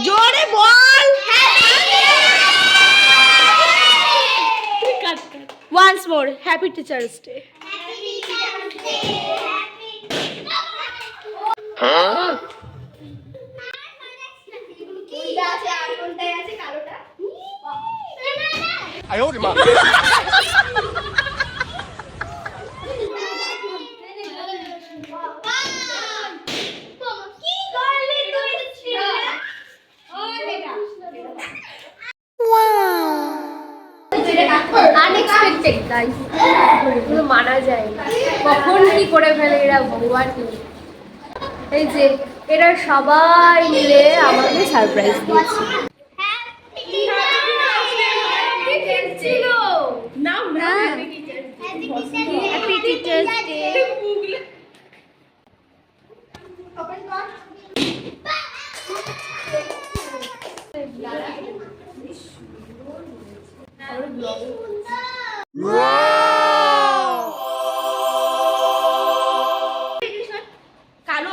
জোরে বল। Once more, Happy Teachers Day. Unexpected guys, পুরো মানা যায় না, কখন কি করে ফেলে এরা ভগবান। এই যে এরা সবাই মিলে আমাকে সারপ্রাইজ দিয়েছে। Happy Teachers Day. কালো